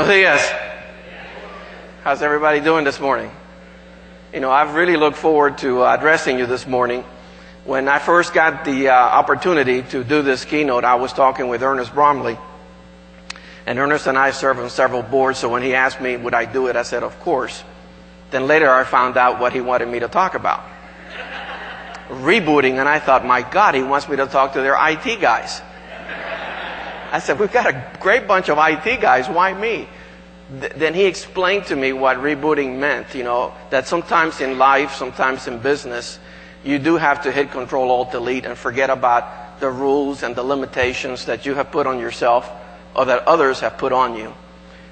Buenos dias. How's everybody doing this morning? You know, I've really looked forward to addressing you this morning. When I first got the opportunity to do this keynote, I was talking with Ernest Bromley. And Ernest and I serve on several boards, so when he asked me would I do it, I said, of course. Then later I found out what he wanted me to talk about. Rebooting, and I thought, my God, he wants me to talk to their IT guys. I said, we've got a great bunch of IT guys, why me? Then he explained to me what rebooting meant, you know, that sometimes in life, sometimes in business, you do have to hit Control-Alt-Delete and forget about the rules and the limitations that you have put on yourself or that others have put on you.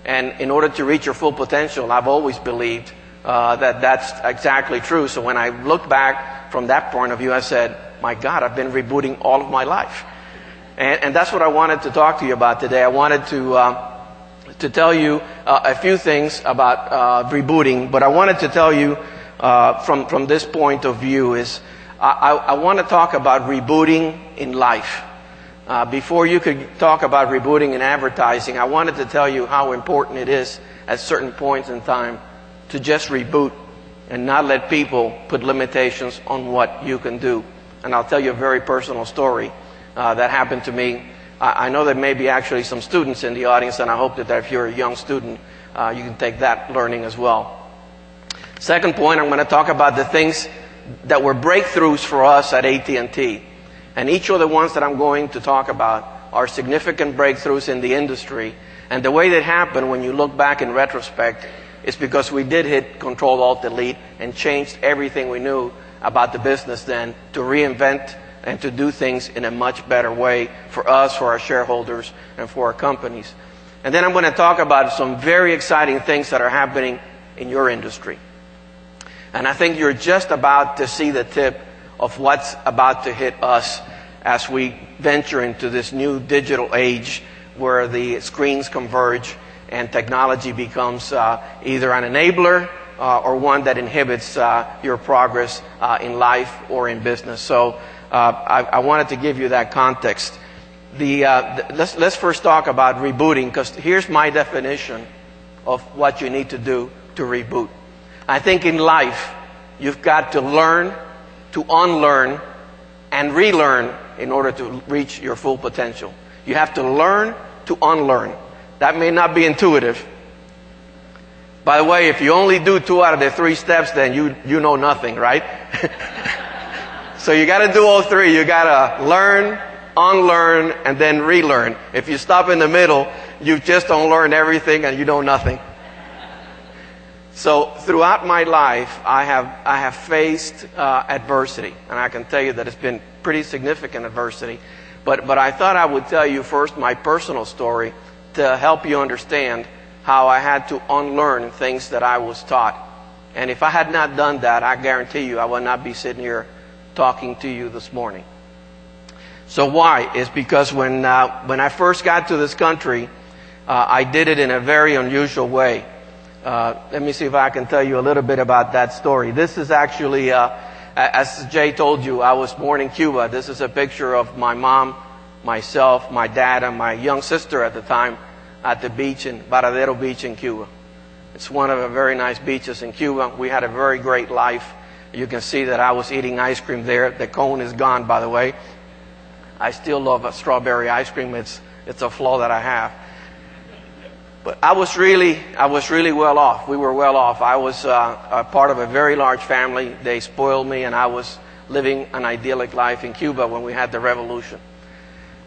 And in order to reach your full potential, I've always believed that that's exactly true. So when I look back from that point of view, I said, my God, I've been rebooting all of my life. And that's what I wanted to talk to you about today. I wanted to tell you a few things about rebooting, but I wanted to tell you from this point of view is I want to talk about rebooting in life. Before you could talk about rebooting in advertising, I wanted to tell you how important it is at certain points in time to just reboot and not let people put limitations on what you can do. And I'll tell you a very personal story that happened to me. I know there may be actually some students in the audience, and I hope that if you're a young student, you can take that learning as well. Second point, I'm going to talk about the things that were breakthroughs for us at AT&T. And each of the ones that I'm going to talk about are significant breakthroughs in the industry. And the way that happened, when you look back in retrospect, is because we did hit Control-Alt-Delete and changed everything we knew about the business then to reinvent and to do things in a much better way for us, for our shareholders, and for our companies. And then I'm going to talk about some very exciting things that are happening in your industry. And I think you're just about to see the tip of what's about to hit us as we venture into this new digital age where the screens converge and technology becomes either an enabler or one that inhibits your progress in life or in business. So I wanted to give you that context. Let's first talk about rebooting, because here's my definition of what you need to do to reboot. I think in life, you've got to learn, to unlearn, and relearn in order to reach your full potential. You have to learn to unlearn. That may not be intuitive. By the way, if you only do 2 out of the 3 steps, then you know nothing, right? So you got to do all 3. You got to learn, unlearn, and then relearn. If you stop in the middle, you just don't learn everything and you know nothing. So throughout my life, I have faced adversity, and I can tell you that it's been pretty significant adversity. But I thought I would tell you first my personal story to help you understand how I had to unlearn things that I was taught. And if I had not done that, I guarantee you I would not be sitting here talking to you this morning. So why? It's because when I first got to this country, I did it in a very unusual way. Let me see if I can tell you a little bit about that story. This is actually, as Jay told you, I was born in Cuba. This is a picture of my mom, myself, my dad, and my young sister at the time at the beach in Varadero Beach in Cuba. It's one of the very nice beaches in Cuba. We had a very great life. You can see that I was eating ice cream there. The cone is gone, by the way. I still love strawberry ice cream. It's a flaw that I have. But I was really well off. We were well off. I was a part of a very large family. They spoiled me, and I was living an idyllic life in Cuba when we had the revolution.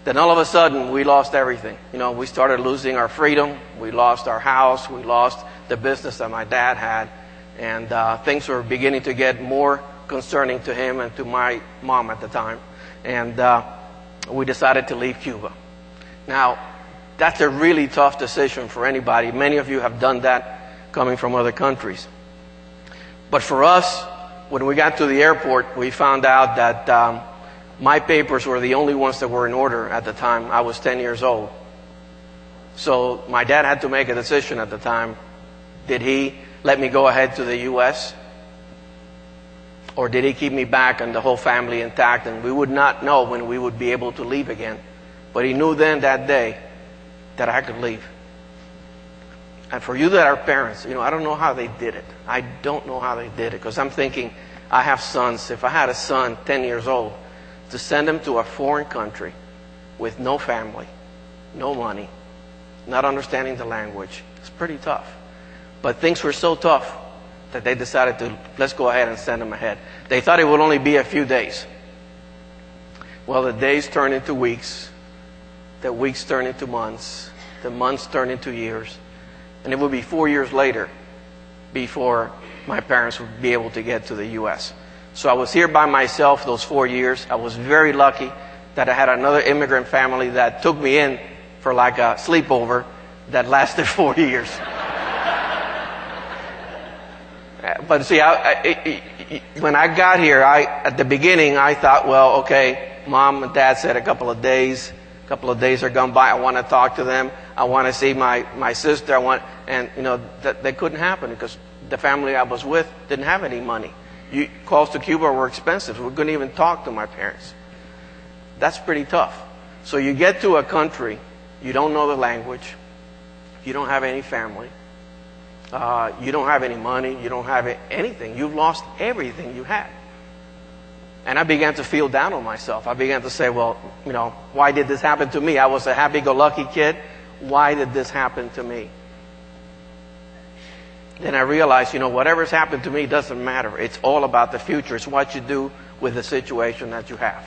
Then all of a sudden, we lost everything. You know, we started losing our freedom. We lost our house. We lost the business that my dad had. And things were beginning to get more concerning to him and to my mom at the time. And we decided to leave Cuba. Now, that's a really tough decision for anybody. Many of you have done that coming from other countries. But for us, when we got to the airport, we found out that my papers were the only ones that were in order at the time. I was 10 years old. So my dad had to make a decision at the time. Did he let me go ahead to the U.S.? Or did he keep me back and the whole family intact? And we would not know when we would be able to leave again. But he knew then that day that I could leave. And for you that are parents, I don't know how they did it. I don't know how they did it, because I'm thinking, I have sons. If I had a son 10 years old, to send him to a foreign country with no family, no money, not understanding the language, it's pretty tough. But things were so tough that they decided to, let's go ahead and send him ahead. They thought it would only be a few days. Well, the days turned into weeks. The weeks turned into months. The months turned into years. And it would be 4 years later before my parents would be able to get to the U.S. So I was here by myself those 4 years. I was very lucky that I had another immigrant family that took me in for like a sleepover that lasted 4 years. But see, when I got here, at the beginning, I thought, well, okay, Mom and Dad said a couple of days are gone by. I want to talk to them. I want to see my sister. That couldn't happen because the family I was with didn't have any money. Calls to Cuba were expensive. We couldn't even talk to my parents. That's pretty tough. So you get to a country, you don't know the language, you don't have any family, you don't have any money, you don't have anything. You've lost everything you had. And I began to feel down on myself. I began to say, well, why did this happen to me? I was a happy-go-lucky kid. Why did this happen to me? Then I realized, whatever's happened to me doesn't matter. It's all about the future. It's what you do with the situation that you have.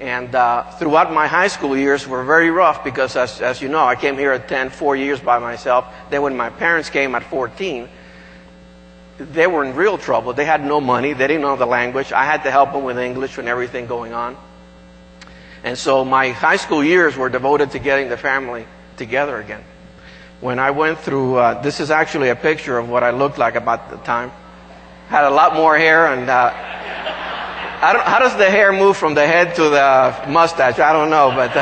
And throughout my high school years were very rough because, as you know, I came here at 10, 4 years by myself. Then when my parents came at 14, they were in real trouble. They had no money. They didn't know the language. I had to help them with English and everything going on. And so my high school years were devoted to getting the family together again. When I went through, this is actually a picture of what I looked like about the time. Had a lot more hair, and how does the hair move from the head to the mustache? I don't know, but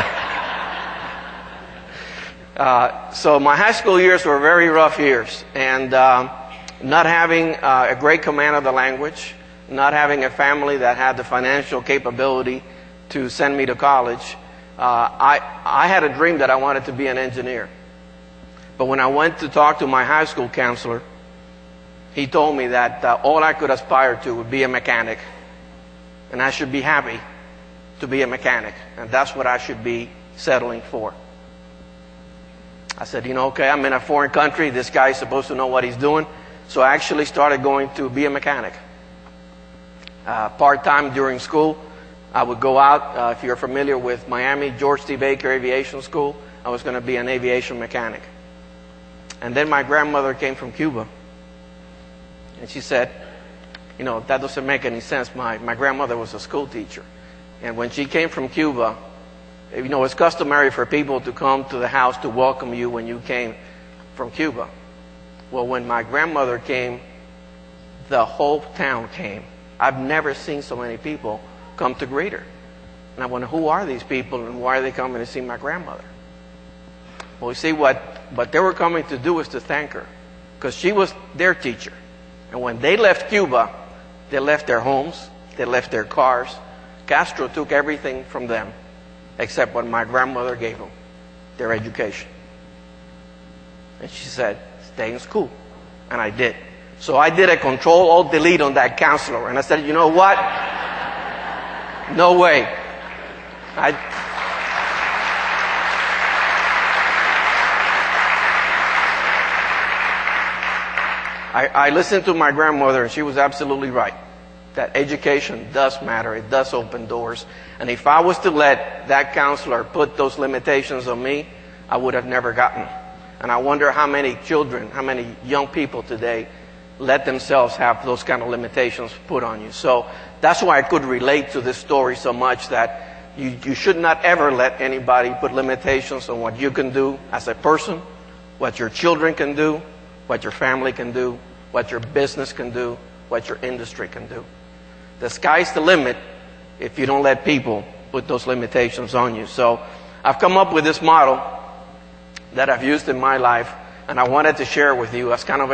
so my high school years were very rough years, and not having a great command of the language, not having a family that had the financial capability to send me to college, I had a dream that I wanted to be an engineer. But when I went to talk to my high school counselor, he told me that all I could aspire to would be a mechanic. And I should be happy to be a mechanic. And that's what I should be settling for. I said, okay, I'm in a foreign country. This guy is supposed to know what he's doing. So I actually started going to be a mechanic. Part-time during school, I would go out. If you're familiar with Miami, George T. Baker Aviation School, I was going to be an aviation mechanic. And then my grandmother came from Cuba. And she said, that doesn't make any sense. My grandmother was a school teacher. And when she came from Cuba, it's customary for people to come to the house to welcome you when you came from Cuba. Well, when my grandmother came, the whole town came. I've never seen so many people come to greet her. And I wonder, who are these people and why are they coming to see my grandmother? Well, you see, what they were coming to do was to thank her, because she was their teacher. And when they left Cuba, they left their homes, they left their cars. Castro took everything from them except what my grandmother gave them, their education. And she said, stay in school. And I did. So I did a Control-Alt-Delete on that counselor. And I said, you know what? No way. I listened to my grandmother, and she was absolutely right. That education does matter. It does open doors. And if I was to let that counselor put those limitations on me, I would have never gotten them. And I wonder how many children, how many young people today let themselves have those kind of limitations put on you. So that's why I could relate to this story so much, that you should not ever let anybody put limitations on what you can do as a person, what your children can do, what your family can do, what your business can do, what your industry can do. The sky's the limit if you don't let people put those limitations on you. So I've come up with this model that I've used in my life, and I wanted to share with you as kind of